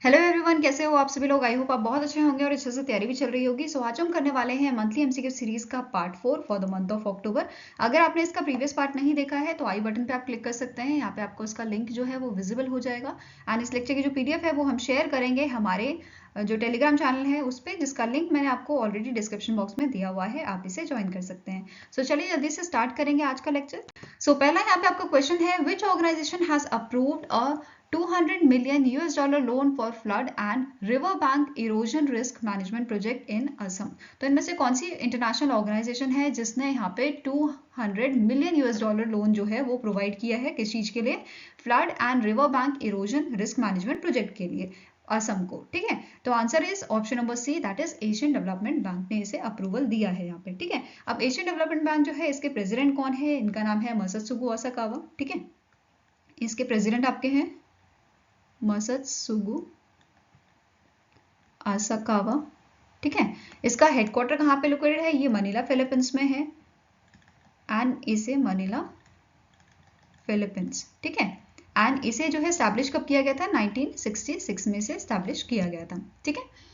Hello everyone, कैसे हो आप सभी लोग। आई होप आप बहुत अच्छे होंगे और अच्छे से तैयारी भी चल रही होगी। सो आज हम करने वाले हैं मंथली एमसीक्यू सीरीज का part 4 for the month of अक्टूबर। अगर आपने इसका प्रीवियस पार्ट नहीं देखा है तो आई बटन पे आप क्लिक कर सकते हैं। यहाँ पे आपको इसका लिंक जो है वो विजिबल हो जाएगा एंड इस लेक्चर की जो पीडीएफ है वो हम शेयर करेंगे हमारे जो टेलीग्राम चैनल है उस पर, जिसका लिंक मैंने आपको ऑलरेडी डिस्क्रिप्शन बॉक्स में दिया हुआ है, आप इसे ज्वाइन कर सकते हैं। सो चलिए जल्दी से स्टार्ट करेंगे आज का लेक्चर। सो पहला यहाँ पे आपका क्वेश्चन है, which organization has approved a $200 million loan for flood and river bank erosion risk management project in Assam। तो इनमें से कौन सी इंटरनेशनल ऑर्गेनाइजेशन है जिसने यहाँ पे $200 million लोन जो है वो प्रोवाइड किया है, किस चीज के लिए? Flood and river bank erosion risk management project के लिए असम को। ठीक है, तो answer is option number C, that is Asian Development Bank ने इसे अप्रूवल दिया है यहाँ पे। ठीक है, अब एशियन डेवलपमेंट बैंक जो है इसके प्रेसिडेंट कौन है? इनका नाम है मसत्सुगु असाकावा। ठीक है, इसके प्रेसिडेंट आपके हैं मसत्सुगु आसाकावा। ठीक है, इसका हेडक्वार्टर कहाँ पे लोकेटेड है? ये मनीला फिलीपींस में है एंड इसे मनीला फिलीपींस। ठीक है, एंड इसे जो है स्टैब्लिश कब किया गया था? 1966 में से स्टैब्लिश किया गया था। ठीक है,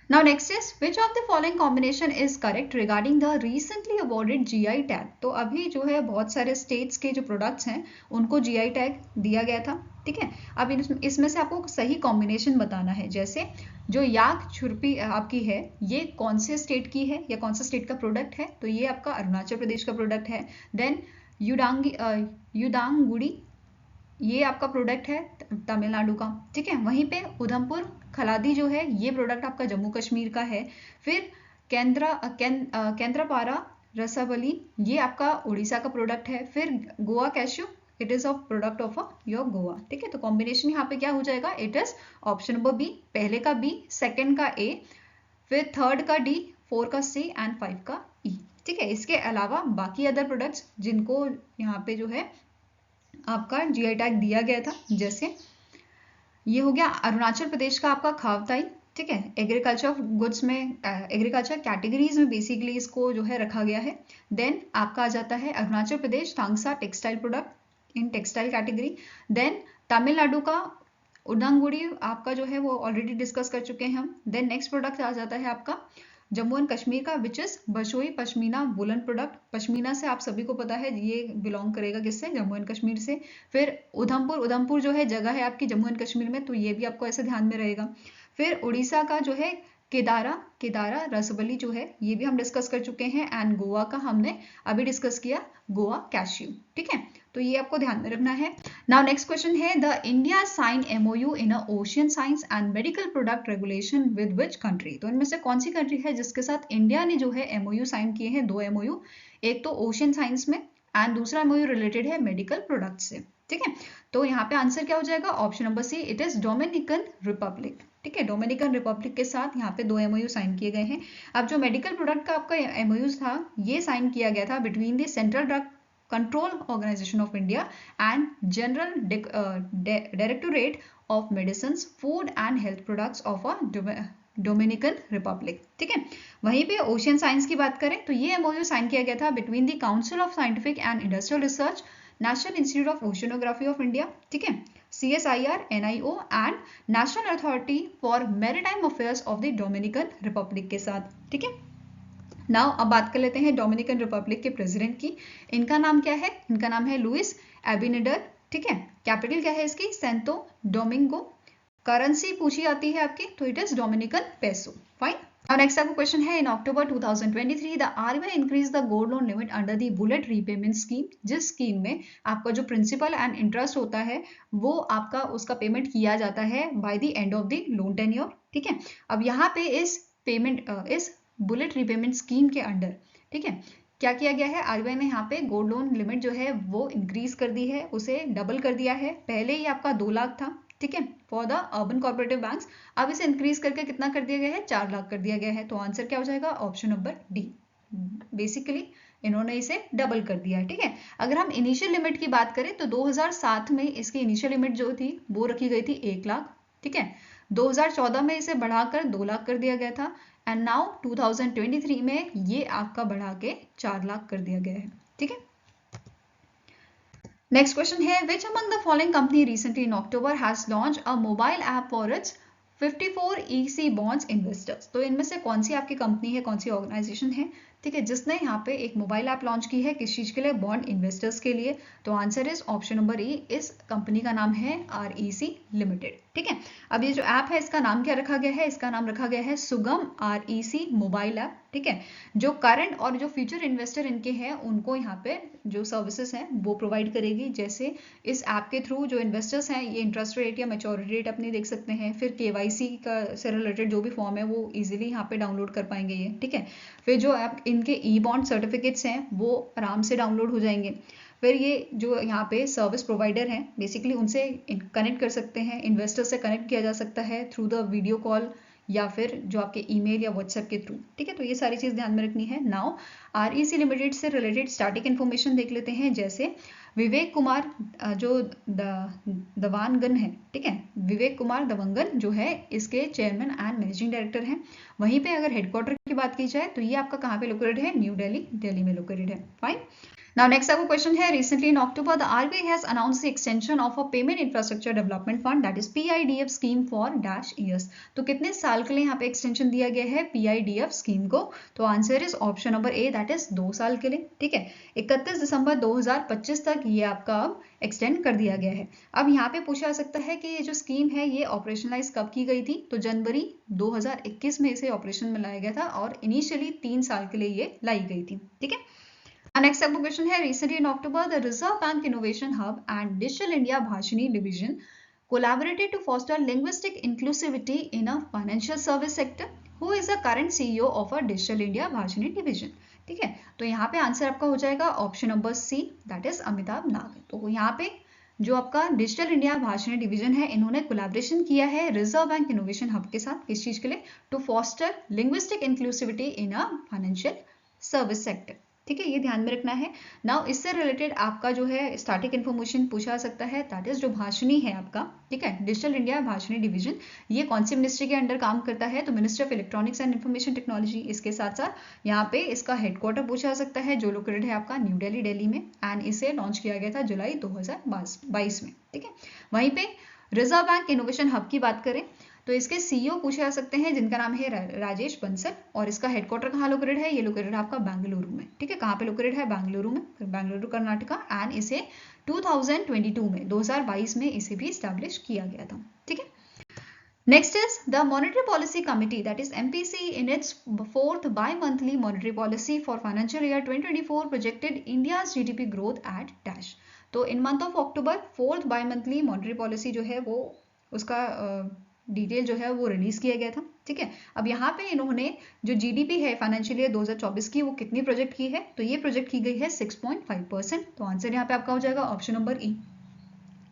Now next is, which of the following combination is correct regarding the recently awarded GI tag? तो अभी जो है बहुत सारे स्टेट्स के जो प्रोडक्ट्स हैं उनको GI टैग दिया गया था। ठीक है, अब इसमें से आपको सही कॉम्बिनेशन बताना है। जैसे जो याक छुरपी आपकी है, ये कौन से स्टेट की है या कौन सा स्टेट का प्रोडक्ट है? तो ये आपका अरुणाचल प्रदेश का प्रोडक्ट है। देन युदांगुड़ी, ये आपका प्रोडक्ट है तमिलनाडु का। ठीक है, वहीं पे उधमपुर खलादी जो है ये प्रोडक्ट आपका जम्मू कश्मीर का है। फिर केंद्रपारा रसावली, ये आपका उड़ीसा का प्रोडक्ट है। फिर Goa cashew, it is of product of your Goa. ठीक है, तो कॉम्बिनेशन यहाँ पे क्या हो जाएगा? It is option number B, पहले का बी, सेकेंड का ए, फिर थर्ड का डी, फोर का सी एंड 5 का ई। ठीक है, इसके अलावा बाकी अदर प्रोडक्ट्स जिनको यहाँ पे जो है आपका जीआई टैग दिया गया था, जैसे ये हो गया अरुणाचल प्रदेश का आपका खावताई। ठीक है, एग्रीकल्चर गुड्स में, एग्रीकल्चर कैटेगरीज में बेसिकली इसको जो है रखा गया है। देन आपका आ जाता है Arunachal Pradesh Thangsa textile product in textile category. Then Tamil Nadu का उडंगुड़ी आपका जो है वो ऑलरेडी डिस्कस कर चुके हैं हम। देन नेक्स्ट प्रोडक्ट आ जाता है आपका जम्मू एंड कश्मीर का, which is Basohli Pashmina woollen product. Pashmina से आप सभी को पता है ये बिलोंग करेगा किससे? जम्मू एंड कश्मीर से। फिर उधमपुर जो है जगह है आपकी जम्मू एंड कश्मीर में, तो ये भी आपको ऐसे ध्यान में रहेगा। फिर उड़ीसा का जो है केदारा रसबली जो है ये भी हम डिस्कस कर चुके हैं। एंड गोवा का हमने अभी डिस्कस किया, गोवा कैश्यू। ठीक है, तो ये आपको ध्यान में रखना है। नाउ नेक्स्ट क्वेश्चन है, the India sign MoU in a ocean science and medical product regulation with which country? तो इनमें से कौन सी कंट्री है जिसके साथ इंडिया ने जो है एमओयू साइन किए हैं? दो एमओयू, एक तो ओशियन साइंस में एंड दूसरा एमओयू रिलेटेड है मेडिकल प्रोडक्ट से। ठीक है, तो यहाँ पे आंसर क्या हो जाएगा? Option number C, it is Dominican Republic. ठीक है, डोमिनिकन रिपब्लिक के साथ यहाँ पे दो एमओयू साइन किए गए हैं। अब जो मेडिकल प्रोडक्ट का आपका एमओयू था ये साइन किया गया था between the Central Drug Control Organisation of India and General Directorate of Medicine Food and Health Products of a Dominican Republic. ठीक है, वहीं पे ओशियन साइंस की बात करें तो ये एमओयू साइन किया गया था between the council of scientific and industrial research, national institute of ओशियोनोग्राफी of India, ठीक है, CSIR, NIO and national authority for maritime affairs of the Dominican Republic के साथ। ठीक है, नाउ अब बात कर लेते हैं डोमिनिकन रिपब्लिक के प्रेसिडेंट की। इनका नाम क्या है? इनका नाम है लुइस एबिनेडर। ठीक है, कैपिटल क्या है इसकी? सेंतो डोमिंगो। करेंसी पूछी जाती है आपकी तो it is Dominican peso. Fine. Now next आपका क्वेश्चन है, इन अक्टूबर 2023 the RBI increase the gold loan limit under the bullet repayment scheme. जिस स्कीम में आपका जो प्रिंसिपल एंड इंटरेस्ट होता है वो आपका उसका पेमेंट किया जाता है by the end of the loan tenure. ठीक है, अब यहाँ पे इस पेमेंट इस बुलेट रीपेमेंट स्कीम के अंडर, ठीक है, क्या किया गया है? आरबीआई ने यहाँ पे गोल्ड लोन लिमिट जो है वो इंक्रीज कर दी है, उसे डबल कर दिया है। पहले ही आपका 2 लाख था, ठीक है, for the urban cooperative banks. अब इसे इंक्रीज करके कितना कर दिया गया है? 4 लाख कर दिया गया है। तो आंसर क्या हो जाएगा? Option number D. बेसिकली इन्होंने इसे डबल कर दिया है। ठीक है, अगर हम इनिशियल लिमिट की बात करें तो 2007 में इसकी इनिशियल लिमिट जो थी वो रखी गई थी 1 लाख। ठीक है, 2014 में इसे बढ़ाकर 2 लाख कर दिया गया था एंड नाउ 2023 में ये आपका बढ़ा के 4 लाख कर दिया गया है। ठीक है, नेक्स्ट क्वेश्चन है, which among the following company recently in October has launch a mobile app for its 54 EC bonds investors. तो इनमें से कौन सी आपकी कंपनी है, कौन सी ऑर्गेनाइजेशन है, ठीक है, जिसने यहाँ पे एक मोबाइल ऐप लॉन्च की है, किस चीज के लिए, बॉन्ड इन्वेस्टर्स के लिए। तो आंसर इज ऑप्शन नंबर ई, इस कंपनी का नाम है REC लिमिटेड। ठीक है, अब ये जो ऐप है इसका नाम क्या रखा गया है, इसका नाम रखा गया है सुगम REC मोबाइल ऐप। ठीक है, जो करंट और जो फ्यूचर इन्वेस्टर इनके हैं उनको यहाँ पे जो सर्विसेज हैं वो प्रोवाइड करेगी। जैसे इस ऐप के थ्रू जो इन्वेस्टर्स हैं ये इंटरेस्ट रेट या मैच्योरिटी रेट अपनी देख सकते हैं, फिर KYC का से रिलेटेड जो भी फॉर्म है वो इजीली यहाँ पे डाउनलोड कर पाएंगे ये। ठीक है, फिर जो ऐप इनके E-बॉन्ड सर्टिफिकेट्स हैं वो आराम से डाउनलोड हो जाएंगे। फिर ये जो यहाँ पे सर्विस प्रोवाइडर हैं बेसिकली उनसे कनेक्ट कर सकते हैं, इन्वेस्टर से कनेक्ट किया जा सकता है थ्रू द वीडियो कॉल या फिर जो आपके ईमेल या व्हाट्सएप के थ्रू। ठीक है, तो ये सारी चीज ध्यान में रखनी है। नाउ REC लिमिटेड से रिलेटेड स्टैटिक इन्फॉर्मेशन देख लेते हैं। जैसे विवेक कुमार जो दवानगन है, ठीक है, विवेक कुमार दवंगन जो है इसके चेयरमैन एंड मैनेजिंग डायरेक्टर हैं। वहीं पे अगर हेडक्वार्टर की बात की जाए तो ये आपका कहाँ पे लोकेटेड है, न्यू दिल्ली में लोकेटेड है। फाइन। Now next आपको क्वेश्चन है, recently in October the RBI has announced the extension of a payment infrastructure development fund that is PIDF scheme for dash years। तो कितने साल के लिए यहाँ पे एक्सटेंशन दिया गया है PIDF स्कीम को? तो answer is option number A, that is 2 साल के लिए। ठीक है, 31 दिसंबर 2025 तक ये आपका अब एक्सटेंड कर दिया गया है। अब यहाँ पे पूछा जा सकता है कि ये जो स्कीम है ये ऑपरेशनलाइज कब की गई थी? तो जनवरी 2021 में इसे ऑपरेशन में लाया गया था और इनिशियली 3 साल के लिए ये लाई गई थी। ठीक है, नेक्स्ट आपको क्वेश्चन है, recently in October the reserve bank innovation hub and digital India Bhashini division collaborated to foster linguistic inclusivity in a financial service sector. Who is the current CEO of a Digital India Bhashini division? ठीक है, तो यहाँ पे answer आपका हो जाएगा option number C, that is Amitabh Nag. तो यहाँ पे जो आपका डिजिटल इंडिया भाषिनी डिवीजन है इन्होंने कोलैबोरेशन किया है रिजर्व बैंक इनोवेशन हब के साथ। किस चीज के लिए? To foster linguistic inclusivity in a financial service sector. ठीक है, ये ध्यान में रखना है। नाउ इससे रिलेटेड आपका जो है स्टैटिक इन्फॉर्मेशन पूछा जा सकता है, दैट इज जो भाषिनी है आपका, ठीक है, डिजिटल इंडिया भाषिनी डिवीजन, ये कौन सी मिनिस्ट्री के अंडर काम करता है? तो ministry of electronics and information technology. इसके साथ साथ यहाँ पे इसका हेडक्वार्टर पूछा जा सकता है जो लोकेटेड है आपका न्यू दिल्ली में, एंड इसे लॉन्च किया गया था जुलाई 2022 में। ठीक है, वहीं पे रिजर्व बैंक इनोवेशन हब की बात करें तो इसके CEO पूछे जा सकते हैं जिनका नाम है राजेश बंसल, और इसका हेडक्वार्टर कहाँ लोकेटेड है? ये लोकेटेड है आपका बेंगलुरु में। ठीक है, कहाँ पे लोकेटेड है? बेंगलुरु में, बेंगलुरु कर्नाटका, एंड इसे 2022 में 2022 में इसे भी स्टैब्लिश किया गया था। ठीक है, next is the monetary policy committee that is MPC in its 4th bimonthly monetary policy for financial year 2024 projected India's GDP growth at dash. तो in month of October 4th bimonthly monetary policy जो है वो उसका detail जो है वो release किया गया था। ठीक है, अब यहाँ पे इन्होंने जो GDP है फाइनेंशियल ईयर 2024 की वो कितनी प्रोजेक्ट की है? तो ये प्रोजेक्ट की गई है 6.5%। तो आंसर यहाँ पे आपका हो जाएगा ऑप्शन नंबर ई।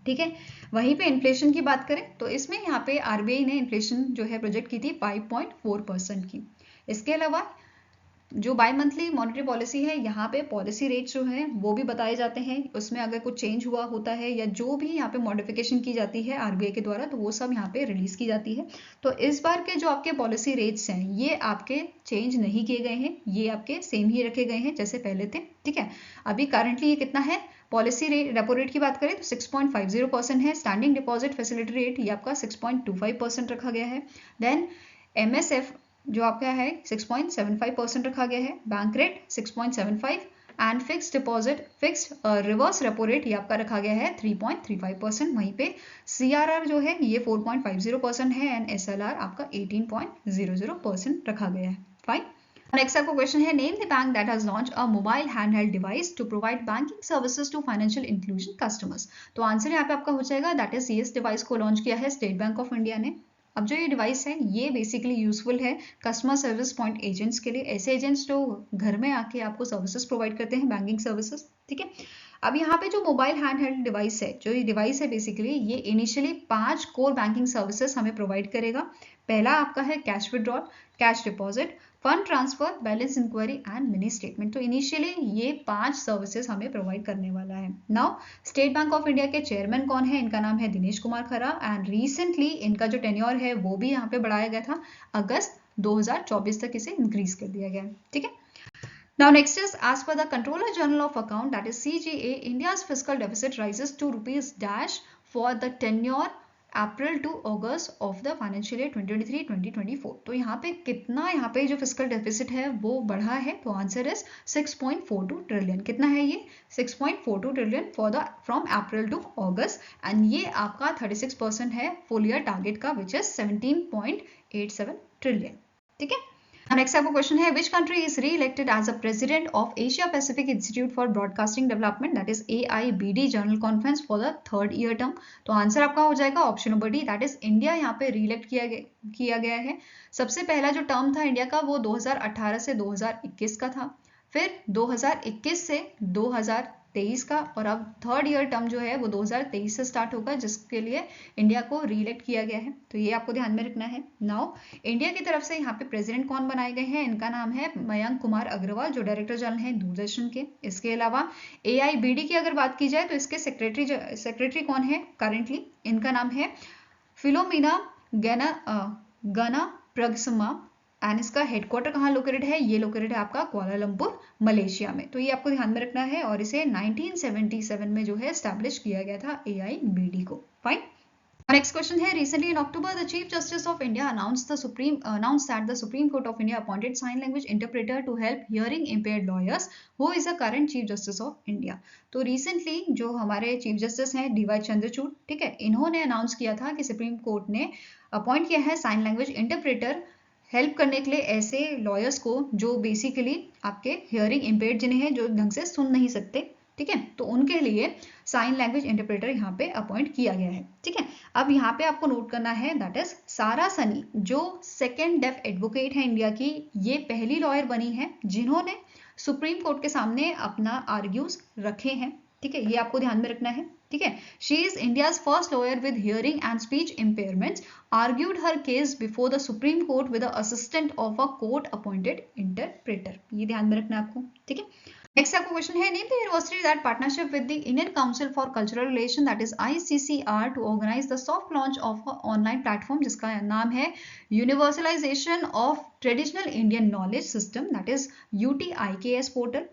ठीक है, वहीं पे इन्फ्लेशन की बात करें तो इसमें यहाँ पे RBI ने इन्फ्लेशन जो है प्रोजेक्ट की थी 5.4% की। इसके अलावा जो बाई मंथली मॉनेटरी पॉलिसी है यहाँ पे पॉलिसी रेट्स जो हैं वो भी बताए जाते हैं, उसमें अगर कुछ चेंज हुआ होता है या जो भी यहाँ पे मॉडिफिकेशन की जाती है RBI के द्वारा तो वो सब यहाँ पे रिलीज की जाती है। तो इस बार के जो आपके पॉलिसी रेट्स हैं ये आपके चेंज नहीं किए गए हैं, ये आपके सेम ही रखे गए हैं जैसे पहले थे। ठीक है, अभी करंटली ये कितना है? पॉलिसी रेट रेपो रेट की बात करें तो 6.50% है। स्टैंडिंग डिपॉजिट फैसिलिटी रेट ये आपका 6.25% रखा गया है। देन MSF जो आपका है 6.75% रखा गया है। Bank rate 6.75 and fix deposit fixed reverse repo rate ये आपका रखा गया है 3.35%। वहीं पे CRR जो है ये 4.50% है एंड SLR आपका 18.00% रखा गया है। फाइन। नेक्स्ट आपको क्वेश्चन है, name the bank that has launch a mobile handheld device to provide banking services to financial inclusion customers. तो आंसर यहाँ पे आपका हो जाएगा दैट इज इस डिवाइस को लॉन्च किया है स्टेट बैंक ऑफ इंडिया ने। अब जो ये डिवाइस है ये बेसिकली यूजफुल है कस्टमर सर्विस पॉइंट एजेंट्स के लिए, ऐसे एजेंट्स जो घर में आके आपको सर्विसेज प्रोवाइड करते हैं बैंकिंग सर्विसेज। ठीक है, अब यहाँ पे जो मोबाइल हैंडहेल्ड डिवाइस है, जो ये डिवाइस है बेसिकली ये इनिशियली 5 कोर बैंकिंग सर्विसेज हमें प्रोवाइड करेगा। पहला आपका है cash withdrawal, cash deposit, fund transfer, balance enquiry and mini statement. तो इनिशियली ये 5 सर्विसेज हमें प्रोवाइड करने वाला है। Now State Bank of India के चेयरमैन कौन है? इनका नाम है दिनेश कुमार खरा, एंड रिसेंटली इनका जो टेन्योर है वो भी यहाँ पे बढ़ाया गया था, अगस्त 2024 तक इसे इंक्रीज कर दिया गया। ठीक है, now next is as per the Controller General of Account that is CGA, India's fiscal deficit rises to rupees dash for the tenure April to August of the financial year 2023-2024। तो यहाँ पे कितना, यहाँ पे जो फिस्कल डेफिसिट है वो बढ़ा है, तो आंसर इज 6.42 ट्रिलियन। कितना है ये? 6.42 trillion for the from April to August, and ये आपका 36% है फुल ईयर टारगेट का, विच इज 17.87 ट्रिलियन। ठीक है, नेक्स्ट आपका क्वेश्चन है, which country is re elected as a president of Asia Pacific Institute for Broadcasting Development, that is AIBD general conference for the 3rd year term. तो answer आपका हो जाएगा option number D, that is India यहाँ पे री elect किया गया है। सबसे पहला जो टर्म था इंडिया का वो 2018 से 2021 का था, फिर 2021 से 2023 का, और अब 3rd ईयर टर्म जो है वो 2023 से स्टार्ट होगा, जिसके लिए इंडिया को री इलेक्ट किया गया है। तो ये आपको ध्यान में रखना है। नाउ इंडिया की तरफ से यहाँ पे प्रेसिडेंट कौन बनाए गए हैं? इनका नाम है मयंक कुमार अग्रवाल, जो डायरेक्टर जनरल हैं दूरदर्शन के। इसके अलावा AIBD की अगर बात की जाए तो इसके सेक्रेटरी कौन है करेंटली? इनका नाम है फिलोमिना गना प्रगसमा, एंड इसका हेडक्वार्टर कहाँ लोकेटेड है? ये लोकेटेड है आपका कुआलालंपुर, मलेशिया में। तो ये आपको ध्यान में रखना है, और इसे 1977 में जो है एस्टैब्लिश किया गया था AIBD को। फाइन। नेक्स्ट क्वेश्चन है, recently in October the Chief Justice of India announced that the Supreme Court of India appointed sign language interpreter to help hearing impaired lawyers. Who is the current Chief Justice of India? तो recently जो हमारे chief justice हैं DY Chandrachud, ठीक है, इन्होंने announce किया था कि सुप्रीम कोर्ट ने अपॉइंट किया है साइन लैंग्वेज इंटरप्रेटर हेल्प करने के लिए ऐसे लॉयर्स को जो बेसिकली आपके हियरिंग इम्पेयर्ड जिन्हें हैं, जो ढंग से सुन नहीं सकते। ठीक है, तो उनके लिए साइन लैंग्वेज इंटरप्रेटर यहाँ पे अपॉइंट किया गया है। ठीक है, अब यहाँ पे आपको नोट करना है, दैट इज सारा सनी, जो सेकेंड डेफ एडवोकेट है इंडिया की, ये पहली लॉयर बनी है जिन्होंने सुप्रीम कोर्ट के सामने अपना आर्ग्यूज रखे हैं। ठीक है, ये आपको ध्यान में रखना है। ठीक है, she is India's first lawyer with hearing and speech impairments, argued her case before the supreme court with the assistant of a court appointed interpreter. ये ध्यान में रखना है आपको। ठीक है, नेक्स्ट आपको क्वेश्चन है, name the university that partnership with the Indian Council for Cultural Relation, that is ICCR, to organise the soft launch of a online platform जिसका नाम है universalisation of traditional Indian knowledge system, that is UTIKS portal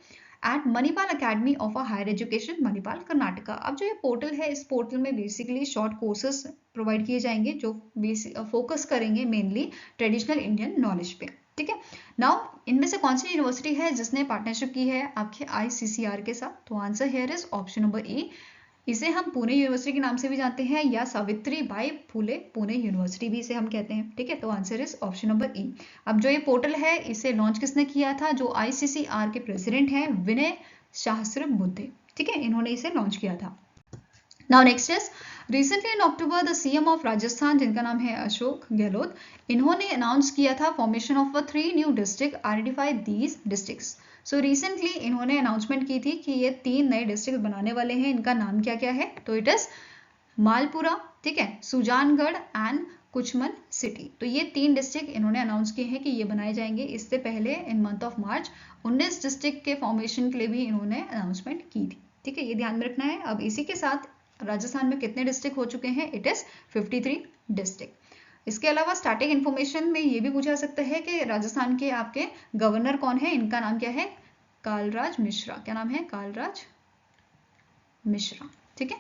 at Manipal Academy of a Higher Education, Manipal, Karnataka. अब जो ये portal है, इस portal में basically short courses provide किए जाएंगे जो फोकस करेंगे मेनली ट्रेडिशनल इंडियन नॉलेज पे। ठीक है, नाउ इनमें से कौन सी यूनिवर्सिटी है जिसने पार्टनरशिप की है आपके ICCR के साथ? तो answer here is option number A. इसे हम पुणे यूनिवर्सिटी के नाम से भी जानते हैं, या सावित्री बाई फुले पुणे यूनिवर्सिटी भी इसे हम कहते हैं। ठीक है, तो आंसर इज ऑप्शन नंबर ई। अब जो ये पोर्टल है, इसे लॉन्च किसने किया था? जो ICCR के प्रेसिडेंट हैं विनय सहस्रबुद्धे। ठीक है, इन्होंने इसे लॉन्च किया था। Now next is, recently in October the CM of Rajasthan, जिनका नाम है अशोक गहलोत, इन्होंने अनाउंस किया था formation of 3 new district, identify these districts. So recently इन्होंने अनाउंसमेंट की थी कि ये 3 नए डिस्ट्रिक्ट बनाने वाले हैं। इनका नाम क्या क्या है? तो इट इज मालपुरा, ठीक है, सुजानगढ़ एंड कुचमन सिटी। तो ये 3 डिस्ट्रिक्ट इन्होंने अनाउंस किए हैं कि ये बनाए जाएंगे। इससे पहले इन मंथ ऑफ मार्च 19 डिस्ट्रिक्ट के फॉर्मेशन के लिए भी इन्होंने अनाउंसमेंट की थी। ठीक है, ये ध्यान में रखना है। अब इसी के साथ राजस्थान में कितने डिस्ट्रिक्ट हो चुके हैं? It is 53 district. इसके अलावा स्टैटिक इन्फॉर्मेशन में ये भी पूछा सकता है कि राजस्थान के आपके गवर्नर कौन है? इनका नाम क्या है? कालराज मिश्रा। क्या नाम है? कालराज मिश्रा। ठीक है,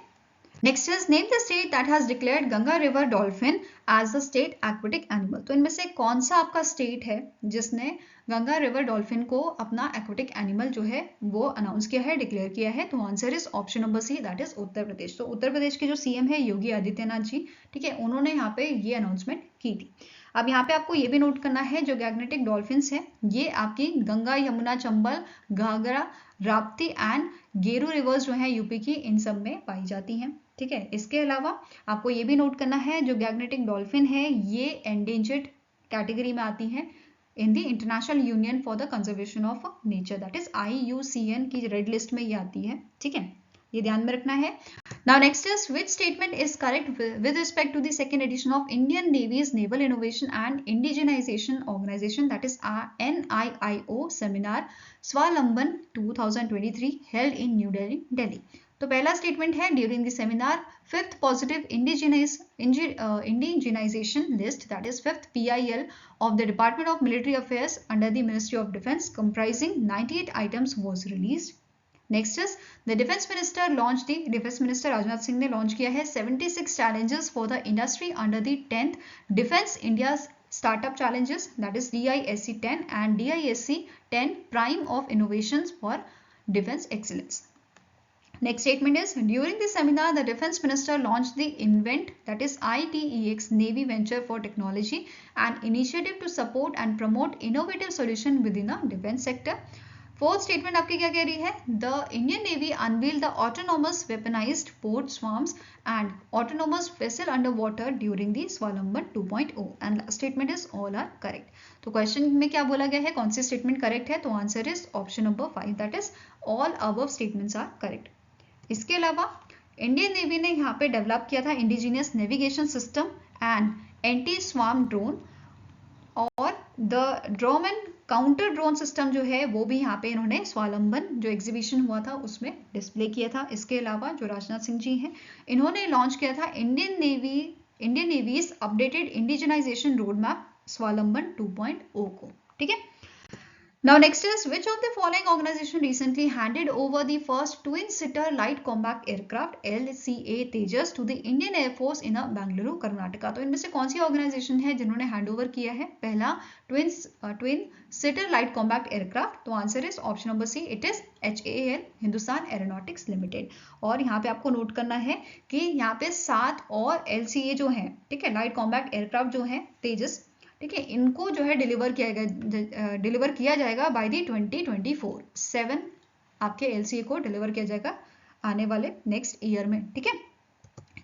next is, name the state that has declared Ganga river dolphin as the state aquatic animal. तो इनमें से कौन सा आपका स्टेट है जिसने गंगा रिवर डॉल्फिन को अपना एक्वेटिक एनिमल जो है वो अनाउंस किया है, डिक्लेयर किया है? तो answer is option number C, that is Uttar Pradesh. तो उत्तर प्रदेश के जो CM है योगी आदित्यनाथ जी, ठीक है, उन्होंने यहाँ पे ये अनाउंसमेंट की थी। अब यहाँ पे आपको ये भी नोट करना है, जो गैग्नेटिक डॉल्फिन्स है ये आपकी गंगा, यमुना, चंबल, घाघरा, राप्ती एंड गेरू रिवर्स जो है यूपी की, इन सब में पाई जाती हैं। ठीक है, इसके अलावा आपको ये भी नोट करना है, जो गैग्नेटिक डॉल्फिन है ये एंडेंजर्ड कैटेगरी में आती हैं in the international union for the conservation of nature, that is IUCN की रेड लिस्ट में ये आती है। ठीक है, ये ध्यान में रखना है। Now next is, which statement is correct with respect to the second edition of Indian Navy's Naval Innovation and Indigenization Organization, that is NIIO seminar Swalamban 2023 held in New Delhi, Delhi. तो पहला statement है, during the seminar 5th positive indigenization list, that is 5th PIL of the Department of Military Affairs under the Ministry of Defense comprising 98 items was released. Next is the defence minister launch the, defence minister Rajnath Singh ने launch किया है 76 challenges for the industry under the 10th defence India startup challenges, that is DISC 10 and DISC 10 prime of innovations for defence excellence. Next statement is, during the seminar, the defense minister launched the INVENT, that is ITEX Navy Venture for Technology, an initiative to support and promote innovative solution within the defense sector. Fourth statement आपकी क्या कह रही है? The Indian Navy unveiled the autonomous weaponized port swarms and autonomous vessel underwater during the Swalamban 2.0. And last statement is all are correct. तो question में क्या बोला गया है, कौन सी स्टेटमेंट करेक्ट है? तो answer is option number 5, that is all above statements are correct. इसके अलावा इंडियन नेवी ने यहाँ पे डेवलप किया था indigenous navigation system and anti swarm drone, और the drone and counter drone system जो है वो भी यहाँ पे इन्होंने स्वावलंबन जो एग्जीबिशन हुआ था उसमें डिस्प्ले किया था. इसके अलावा जो राजनाथ सिंह जी हैं इन्होंने लॉन्च किया था Indian Navy's updated indigenisation road map Swavlamban 2.0 को. ठीक है. Now next is, which of the following organization recently handed over the first twin-seater light combat aircraft LCA Tejas to the Indian Air Force in Bengaluru, Karnataka? तो इनमें से कौन सी organisation है जिन्होंने hand over किया है पहला twin seater light combat aircraft? तो answer is option number C, it is HAL Hindustan aeronautics limited. और यहाँ पे आपको नोट करना है कि यहाँ पे 7 और LCA जो है, ठीक है, लाइट कॉम्बैक्ट एयरक्राफ्ट जो है तेजस, ठीक है, इनको जो है डिलीवर किया जाएगा बाय दी 2024. 7 आपके LCA को डिलीवर किया जाएगा आने वाले नेक्स्ट ईयर में. ठीक है,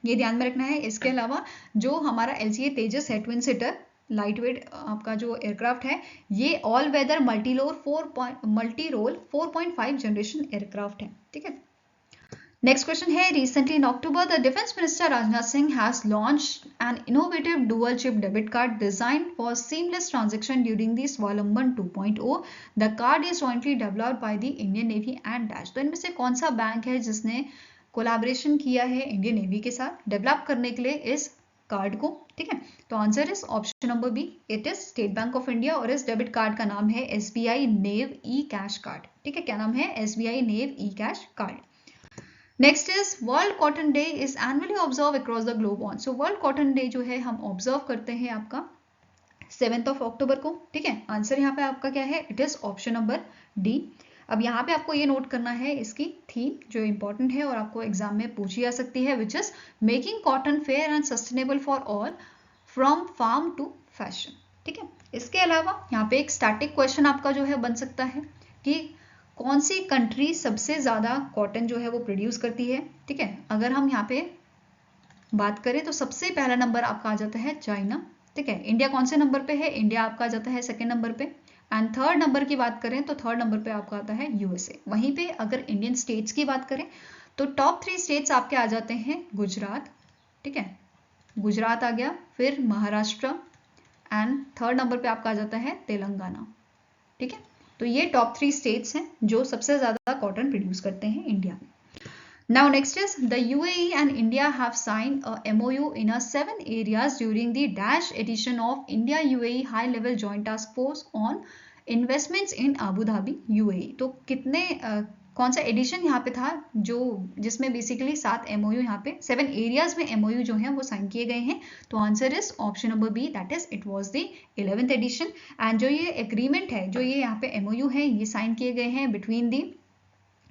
ये ध्यान में रखना है. इसके अलावा जो हमारा LCA तेजस है ट्विन सीटर लाइट वेट आपका जो एयरक्राफ्ट है, ये all weather multi role 4.5 generation aircraft है. ठीक है. नेक्स्ट क्वेश्चन है, recently in October the defence minister Rajnath Singh has launched an innovative dual chip debit card designed for seamless transaction during the Swavlamban 2.0. The card is jointly developed by the Indian Navy and dash. तो इनमें से कौन सा bank है जिसने collaboration किया है Indian navy के साथ डेवलप करने के लिए इस कार्ड को? ठीक है, तो answer is option number B, it is State Bank of India, और इस डेबिट कार्ड का नाम है SBI Nav e cash card. ठीक है, क्या नाम है? SBI Nav e cash card. Next is, World Cotton Day is annually observe across the globe on. So World Cotton Day जो है हम ऑब्जर्व करते हैं आपका 7 अक्टूबर को. ठीक है, आंसर यहाँ पे आपका क्या है? It is option number D. अब यहाँ पे आपको ये नोट करना है इसकी थीम जो इंपॉर्टेंट है और आपको एग्जाम में पूछी जा सकती है, which is making cotton fair and sustainable for all from farm to fashion. ठीक है, इसके अलावा यहाँ पे एक स्टैटिक क्वेश्चन आपका जो है बन सकता है कि कौन सी कंट्री सबसे ज़्यादा कॉटन जो है वो प्रोड्यूस करती है. ठीक है, अगर हम यहाँ पे बात करें तो सबसे पहला नंबर आपका आ जाता है चाइना. ठीक है, इंडिया कौन से नंबर पे है? इंडिया आपका आ जाता है सेकेंड नंबर पे. एंड थर्ड नंबर की बात करें तो थर्ड नंबर पे आपका आता है USA. वहीं पे अगर इंडियन स्टेट्स की बात करें तो टॉप 3 स्टेट्स आपके आ जाते हैं गुजरात. ठीक है, गुजरात आ गया, फिर महाराष्ट्र, एंड थर्ड नंबर पे आपका आ जाता है तेलंगाना. ठीक है, तो ये टॉप 3 स्टेट्स हैं जो सबसे ज्यादा कॉटन प्रोड्यूस करते हैं इंडिया में. Now next is, the UAE and India have signed a MOU in 7 areas during the Dash edition of India UAE High Level Joint Task Force on Investments in Abu Dhabi UAE. तो कितने कौन सा addition यहाँ पे था जो जिसमें basically 7 MOU यहाँ पे 7 एरियाज में MOU जो है वो साइन किए गए हैं? तो answer is option number B, that is it was the 11th edition. And जो ये एग्रीमेंट है, जो ये यहाँ पे MOU है, ये साइन किए गए हैं between the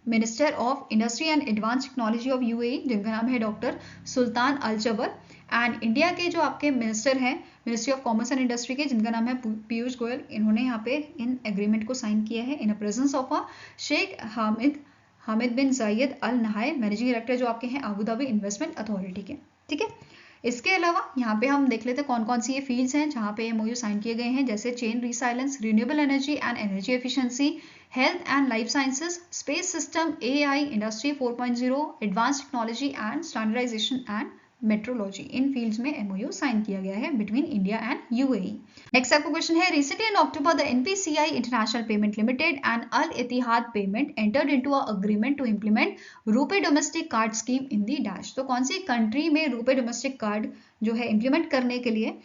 minister of industry and advance technology of UAE जिनका नाम है डॉक्टर सुल्तान अल जबर, एंड इंडिया के जो आपके मिनिस्टर हैं ministry of commerce and industry के जिनका नाम है पीयूष गोयल. इन्होंने यहाँ पे इन एग्रीमेंट को साइन किया है in presence of a Sheikh Hamid bin Zayed Al नहायन, managing director जो आपके हैं अबू धाबी इन्वेस्टमेंट अथॉरिटी के. ठीक है, इसके अलावा यहाँ पे हम देख लेते हैं कौन कौन सी ये फील्ड्स हैं जहाँ पे MOU साइन किए गए हैं, जैसे chain resilience, renewable energy and energy efficiency, health and life sciences, space system, AI, industry 4.0, advance technology and standardisation and metrology. इन फील्ड्स में MOU साइन किया गया है between India and UAE. Next आपका क्वेश्चन है, recently in October the NPCI international payment limited and Al Etihad payment entered into a agreement to implement RuPay domestic card scheme in the dash. तो कौन सी country में RuPay domestic card जो है implement करने के लिए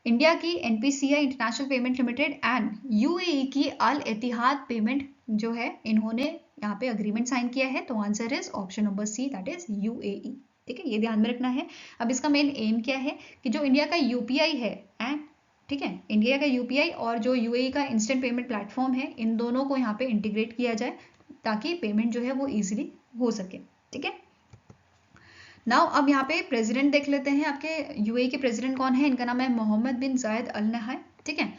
इंडिया की NPCI international payment limited and UAE की अल इतिहाद पेमेंट जो है इन्होंने यहाँ पे अग्रीमेंट साइन किया है, तो answer is option number C, that is UAE। ठीक है, ये ध्यान में रखना है। अब इसका मेन एम क्या है कि जो इंडिया का यूपीआई है, ठीक है, इंडिया का यूपीआई और जो यूएई का इंस्टेंट पेमेंट प्लेटफॉर्म है, इन दोनों को यहाँ पे इंटीग्रेट किया जाए ताकि पेमेंट जो है वो इजीली हो सके। ठीक है, नाउ अब यहाँ पे प्रेसिडेंट देख लेते हैं। आपके यूएई के प्रेसिडेंट कौन है? इनका नाम है मोहम्मद बिन जायद अल नहान। ठीक है,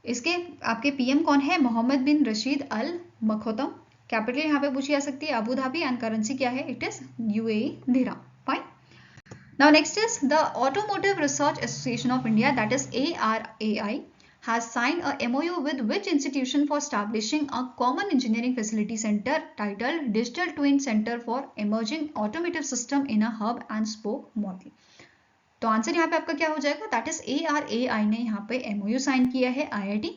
इसके आपके पीएम कौन है? मोहम्मद बिन रशीद अल मखदूम। कैपिटल यहाँ पे पूछी जा सकती है अबू धाबी, एंड करेंसी क्या है? It is UAE dirham. Fine. Now next is the Automotive Research Association of India, that is ARAI, has signed a MOU with which institution for establishing a common engineering facility center titled Digital Twin Center for Emerging Automotive System in a Hub and Spoke Model. तो answer यहाँ पे आपका क्या हो जाएगा? That is ARAI ने यहाँ पे MOU साइन किया है IIT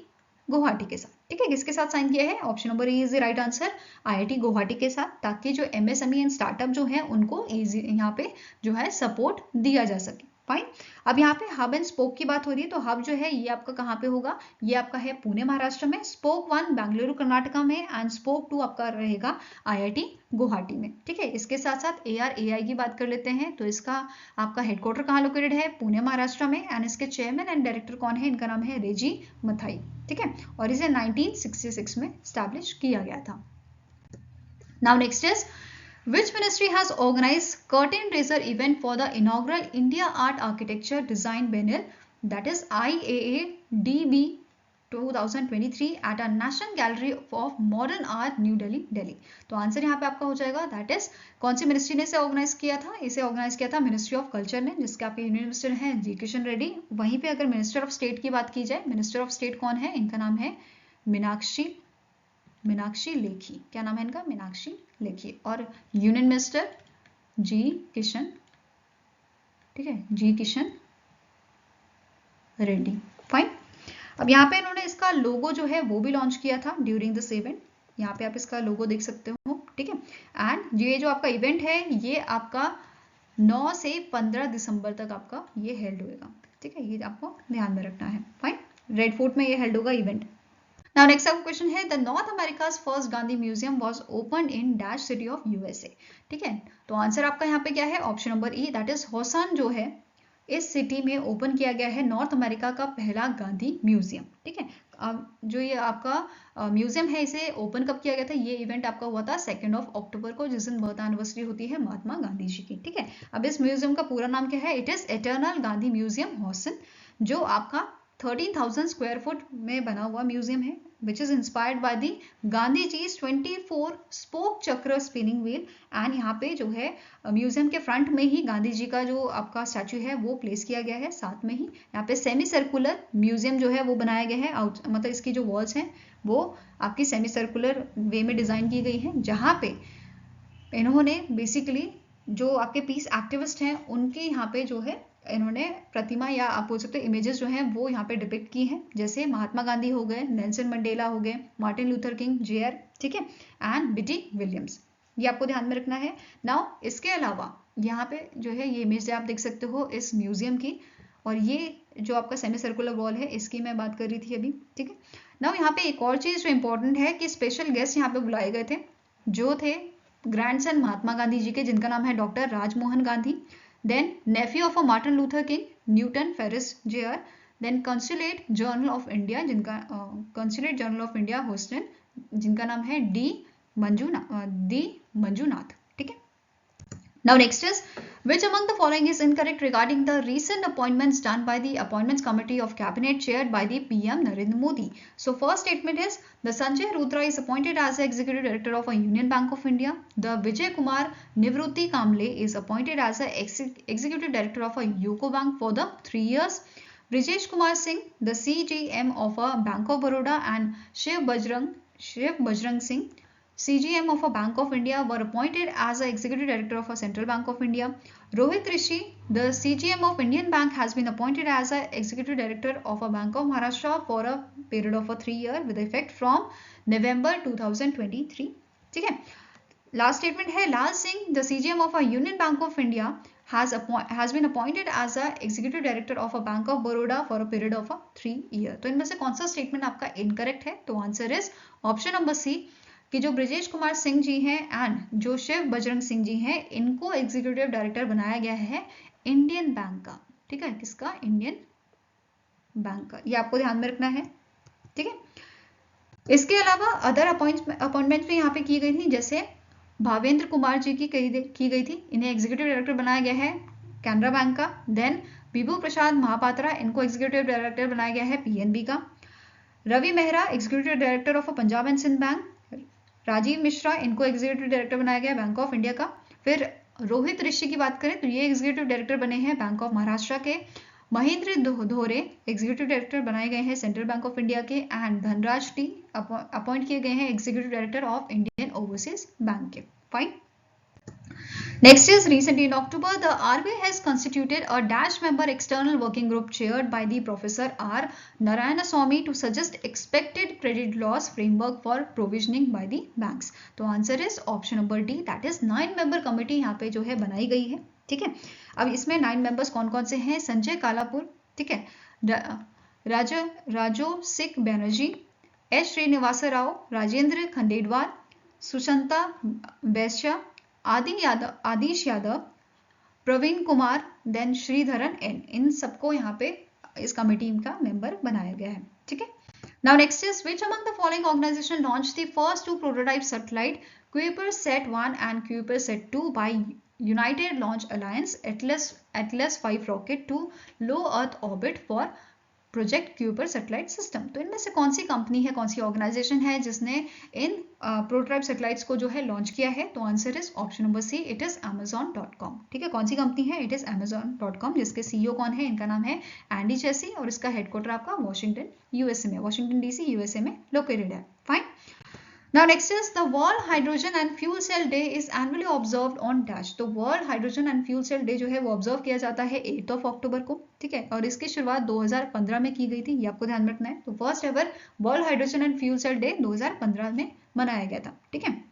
गुवाहाटी के साथ। ठीक है, किसके साथ साइन किया है? Option number A is the right answer, IIT Guwahati के साथ, ताकि जो MSME एंड स्टार्टअप जो है उनको इजी यहाँ पे जो है सपोर्ट दिया जा सके। फाइन। अब यहाँ पे हब एंड स्पोक की बात हो रही है, तो हब जो है ये आपका कहाँ पे होगा? ये आपका है पुणे महाराष्ट्र में, स्पोक 1 बेंगलुरु कर्नाटका में, एंड स्पोक 2 आपका रहेगा IIT गुवाहाटी में। ठीक है, इसके साथ साथ ARAI की बात कर लेते हैं, तो इसका आपका हेडक्वार्टर कहाँ लोकेटेड है? पुणे महाराष्ट्र में, एंड इसके चेयरमैन एंड डायरेक्टर कौन है? इनका नाम है रेजी मथाई। ठीक है, और इसे 1966 में स्टैब्लिश किया गया था। Now next is Which ministry has organized curtain raiser event for the inaugural India Art Architecture Design Biennial, that is IAADB 2023 at a National Gallery of Modern Art, New Delhi, Delhi. तो answer यहाँ पे आपका हो जाएगा, that is कौन सी ministry ने इसे organise किया था? इसे ऑर्गेनाइज किया था मिनिस्ट्री ऑफ कल्चर ने, जिसके आपके यूनियन मिनिस्टर हैं जी किशन रेड्डी। वहीं पे अगर मिनिस्टर ऑफ स्टेट की बात की जाए, मिनिस्टर ऑफ स्टेट कौन है? इनका नाम है मीनाक्षी लेखी। क्या नाम है इनका? मीनाक्षी लेखी। और यूनियन मिनिस्टर जी किशन, ठीक है, जी किशन रेड्डी। फाइन। अब यहाँ पे इन्होंने इसका लोगो जो है वो भी लॉन्च किया था ड्यूरिंग दिस इवेंट। यहाँ पे आप इसका लोगो देख सकते हो। ठीक है, एंड ये जो आपका इवेंट है ये आपका 9 से 15 दिसंबर तक आपका ये हेल्ड होएगा। ठीक है, ये आपको ध्यान में रखना है। फाइन, रेड फोर्ट में ये हेल्ड होगा event. Now next up question है, the North America's first Gandhi Museum was opened in dash city of USA. ठीक है, तो आंसर आपका यहाँ पे क्या है? Option number E, that is Houston जो है इस सिटी में ओपन किया गया है नॉर्थ अमेरिका का पहला गांधी म्यूजियम। ठीक है, अब जो ये आपका म्यूजियम है इसे ओपन कब किया गया था? ये इवेंट आपका हुआ था 2 अक्टूबर को, जिस दिन बर्थ एनिवर्सरी होती है महात्मा गांधी जी की। ठीक है, अब इस म्यूजियम का पूरा नाम क्या है? It is eternal Gandhi museum Houston, जो आपका 13,000 स्क्वायर फुट में बना हुआ म्यूजियम है, which is inspired by the Gandhi ji's 24 spoke chakra spinning wheel. And यहाँ पे जो है म्यूजियम के फ्रंट में ही गांधी जी का जो आपका स्टैचू है वो प्लेस किया गया है। साथ में ही यहाँ पे सेमी सर्कुलर म्यूजियम जो है वो बनाया गया है। मतलब इसकी जो वॉल्स हैं वो आपकी सेमी सर्कुलर वे में डिजाइन की गई है, जहाँ पे इन्होंने बेसिकली जो आपके पीस एक्टिविस्ट हैं उनके यहाँ पे जो है इन्होंने प्रतिमा या आप बोल सकते हो इमेजेस जो हैं वो यहाँ पे डिपिक्ट की हैं, जैसे महात्मा गांधी हो गए, नेल्सन मंडेला हो गए, मार्टिन लूथर किंग JR, ठीक है, एंड बिटी विलियम्स। ये आपको ध्यान में रखना है। नाउ इसके अलावा यहाँ पे जो है ये इमेज आप देख सकते हो इस म्यूजियम की, और ये जो आपका सेमी सर्कुलर वॉल है इसकी मैं बात कर रही थी अभी। ठीक है, नाउ यहाँ पे एक और चीज जो इंपॉर्टेंट है कि स्पेशल गेस्ट यहाँ पे बुलाए गए थे, जो थे ग्रैंडसन महात्मा गांधी जी के, जिनका नाम है doctor Rajmohan Gandhi, then nephew of a Martin Luther King, Newton Ferris Jr., then Consulate Journal of India, जिनका Consulate Journal of India Houston, जिनका नाम है डी मंजूनाथ। ठीक है, now next is which among the following is incorrect regarding the recent appointments done by the Appointments Committee of Cabinet chaired by the PM Narendra Modi. So first statement is the Sanjay Rudra is appointed as the Executive Director of a Union Bank of India. The Vijay Kumar Nivrutti Kamble is appointed as the Executive Director of a UCO Bank for the 3 years. Brijesh Kumar Singh, the CGM of a Bank of Baroda, and Shiv Bajrang Singh, CGM of a Bank of India, were appointed as the Executive Director of a Central Bank of India. Rohit Rishi, the CGM of Indian Bank, has been appointed as the Executive Director of a Bank of Maharashtra for a period of 3 years with effect from November 2023. ठीक है, last statement है लाल Singh, the CGM of a Union Bank of India, has been appointed as a Executive Director of a Bank of Baroda for a period of 3 years. तो इनमें से कौन सा statement आपका incorrect है? तो answer is option number C, कि जो ब्रिजेश कुमार सिंह जी हैं एंड जो शिव बजरंग सिंह जी हैं, इनको एग्जीक्यूटिव डायरेक्टर बनाया गया है इंडियन बैंक का। ठीक है, किसका? इंडियन बैंक का। ये आपको ध्यान में रखना है। ठीक है, इसके अलावा अदर अपॉइंटमेंट भी यहाँ पे की गई थी, जैसे भावेंद्र कुमार जी की गई थी, इन्हें एग्जीक्यूटिव डायरेक्टर बनाया गया है कैनरा बैंक का। देन विभू प्रसाद महापात्रा, इनको एग्जीक्यूटिव डायरेक्टर बनाया गया है पीएनबी का। Ravi Mehra executive director of Punjab and Sind Bank. Rajeev Mishra, इनको एग्जीक्यूटिव डायरेक्टर बनाया गया बैंक ऑफ इंडिया का। फिर रोहित ऋषि की बात करें तो ये एग्जीक्यूटिव डायरेक्टर बने हैं बैंक ऑफ महाराष्ट्र के। महेंद्र धोरे एग्जीक्यूटिव डायरेक्टर बनाए गए हैं सेंट्रल बैंक ऑफ इंडिया के। एंड धनराज टी अपॉइंट किए गए हैं executive director of Indian overseas bank के। Fine. Next is recently in October, the RBI has constituted a dash member external working group chaired by the Professor R. Narayanaswamy to suggest expected credit loss framework for provisioning by the banks. तो answer is option number D, that is 9 member committee यहाँ पे जो है बनाई गई है। ठीक है, अब इसमें 9 members कौन कौन से हैं? संजय कालापुर, ठीक है, राजो सिक बैनर्जी, एस श्रीनिवास राव, राजेंद्र खंडेलवाल, सुशांता वैश्य, आदिश यादव, प्रवीण कुमार, देन श्रीधरन एन, इन सबको यहाँ पे इस कमेटी का मेंबर बनाया गया है। ठीक है, now next is which among the following organization launch the first 2 prototype satellite Kuipersat 1 and Kuipersat 2 by United Launch Alliance Atlas 5 rocket to low Earth orbit for project Kuiper satellite system. तो इनमें से कौन सी company है, कौन सी organisation है जिसने इन prototype satellites को जो है लॉन्च किया है? तो answer is option number C, it is amazon.com। ठीक है, कौन सी कंपनी है? इट इज amazon.com, जिसके सीईओ कौन है? इनका नाम है एंडी चेसी और इसका हेडक्वार्टर आपका वॉशिंगटन यूएसए में, वॉशिंगटन डीसी यूएसए में लोकेटेड है। Fine. Now next is the World Hydrogen and Fuel Cell Day is annually observed on dash। तो World Hydrogen and Fuel Cell Day जो है वो ऑब्जर्व किया जाता है 8 अक्टूबर को। ठीक है, और इसकी शुरुआत 2015 में की गई थी, ये आपको ध्यान रखना है। तो first ever World Hydrogen and Fuel Cell Day 2015 में मनाया गया था। ठीक है,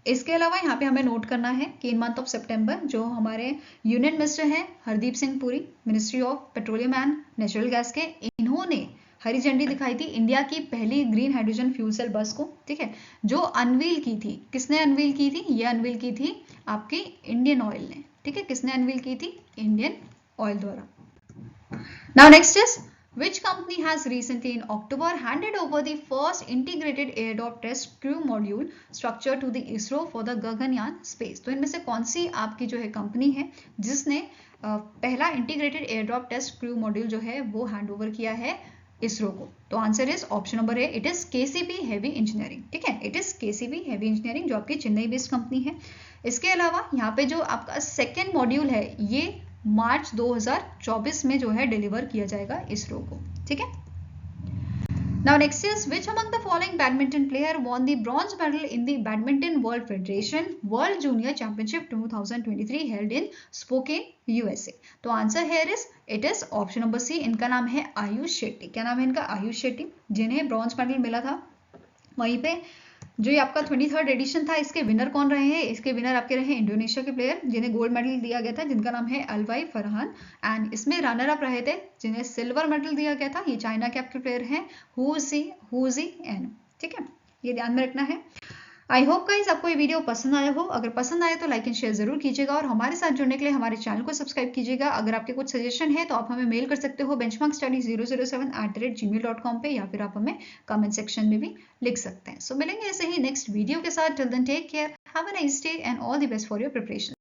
इसके अलावा यहाँ पे हमें नोट करना है कि इन मंथ ऑफ सितंबर जो हमारे यूनियन मिनिस्टर हैं Hardeep Singh Puri, ministry of petroleum and natural gas के, इन्होंने हरी झंडी दिखाई थी इंडिया की पहली ग्रीन हाइड्रोजन फ्यूल सेल बस को। ठीक है, जो अनवील की थी, किसने अनवील की थी? ये अनवील की थी आपकी इंडियन ऑयल ने। ठीक है, किसने अनवील की थी? इंडियन ऑयल द्वारा। Now next is which company has recently in October handed over the first integrated airdrop test crew module structure to the ISRO for the Gaganyaan space। तो इनमें से कौन सी आपकी जो है कंपनी है जिसने पहला integrated airdrop test crew module जो है वो हैंड ओवर किया है इसरो को? तो answer is option number A, it is KCP heavy engineering. ठीक है, it is KCP heavy engineering जो आपकी चेन्नई बेस्ड कंपनी है। इसके अलावा यहाँ पे जो आपका सेकेंड मॉड्यूल है ये मार्च 2024 में जो है डिलीवर किया जाएगा इसरो को। ठीक है, Now next is which among the following badminton player won the bronze medal in the Badminton World Federation World Junior Championship 2023 held in Spokane, USA? तो answer here is it is option number C, इनका नाम है आयुष शेट्टी। क्या नाम है इनका? आयुष शेट्टी, जिन्हें bronze medal मिला था। वहीं पे जो ये आपका 23rd एडिशन था, इसके विनर कौन रहे हैं? इसके विनर आपके रहे इंडोनेशिया के प्लेयर जिन्हें गोल्ड मेडल दिया गया था, जिनका नाम है अलवाई फरहान। एंड इसमें रनर अप रहे थे जिन्हें सिल्वर मेडल दिया गया था, ये चाइना के आपके प्लेयर हैं हुजी एन। ठीक है, ये ध्यान में रखना है। आई होप गाइस आपको ये वीडियो पसंद आया हो। अगर पसंद आए तो लाइक एंड शेयर जरूर कीजिएगा और हमारे साथ जुड़ने के लिए हमारे चैनल को सब्सक्राइब कीजिएगा। अगर आपके कुछ सजेशन है तो आप हमें मेल कर सकते हो benchmarkstudy007@gmail.com पे, या फिर आप हमें कमेंट सेक्शन में भी लिख सकते हैं। सो मिलेंगे ऐसे ही नेक्स्ट वीडियो के साथ। Till then take care, have a nice day and all the best for your preparation.